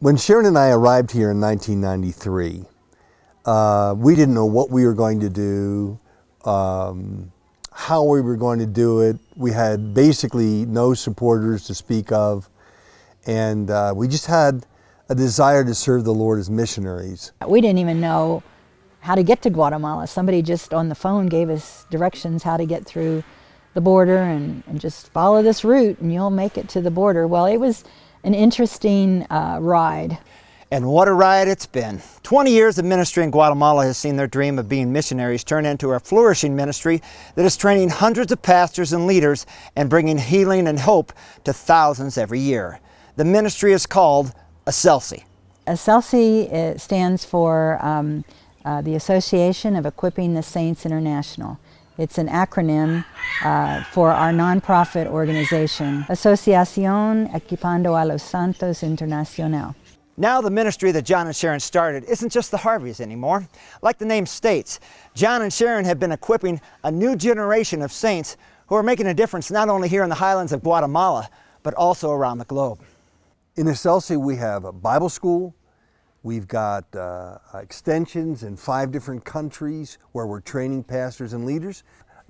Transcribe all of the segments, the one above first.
When Sharon and I arrived here in 1993, we didn't know what we were going to do, how we were going to do it. We had basically no supporters to speak of, and we just had a desire to serve the Lord as missionaries. We didn't even know how to get to Guatemala. Somebody just on the phone gave us directions how to get through the border and just follow this route and you'll make it to the border. Well, it was an interesting ride. And what a ride it's been. 20 years of ministry in Guatemala has seen their dream of being missionaries turn into a flourishing ministry that is training hundreds of pastors and leaders and bringing healing and hope to thousands every year. The ministry is called ASELSI. ASELSI stands for the Association of Equipping the Saints International. It's an acronym for our nonprofit organization, Asociación Equipando a los Santos Internacional. Now the ministry that John and Sharon started isn't just the Harveys anymore. Like the name states, John and Sharon have been equipping a new generation of saints who are making a difference not only here in the highlands of Guatemala, but also around the globe. In ASELSI we have a Bible school. We've got extensions in 5 different countries where we're training pastors and leaders,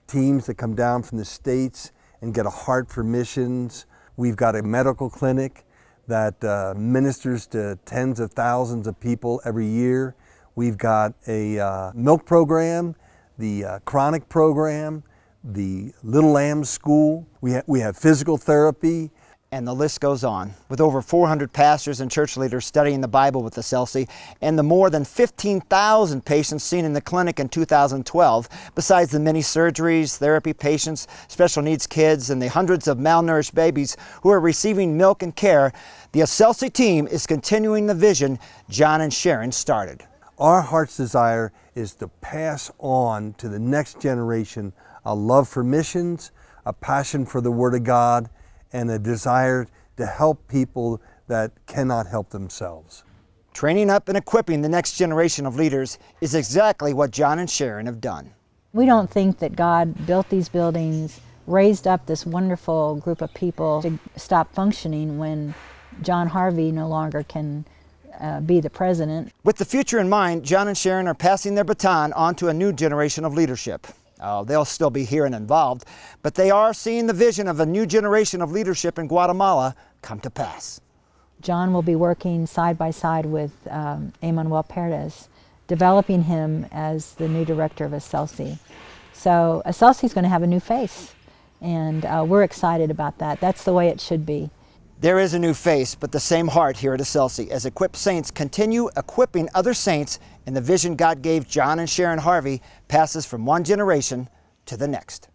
teams that come down from the States and get a heart for missions. We've got a medical clinic that ministers to tens of thousands of people every year. We've got a milk program, the chronic program, the Little Lambs School. We have physical therapy. And the list goes on, with over 400 pastors and church leaders studying the Bible with ASELSI, and the more than 15,000 patients seen in the clinic in 2012, besides the many surgeries, therapy patients, special needs kids, and the hundreds of malnourished babies who are receiving milk and care. The ASELSI team is continuing the vision John and Sharon started. Our heart's desire is to pass on to the next generation a love for missions, a passion for the Word of God, and a desire to help people that cannot help themselves. Training up and equipping the next generation of leaders is exactly what John and Sharon have done. We don't think that God built these buildings, raised up this wonderful group of people to stop functioning when John Harvey no longer can be the president. With the future in mind, John and Sharon are passing their baton on to a new generation of leadership. They'll still be here and involved, but they are seeing the vision of a new generation of leadership in Guatemala come to pass. John will be working side by side with Emmanuel Perez, developing him as the new director of ASELSI. So ASELSI is going to have a new face, and we're excited about that. That's the way it should be. There is a new face, but the same heart here at ASELSI as equipped saints continue equipping other saints, and the vision God gave John and Sharon Harvey passes from one generation to the next.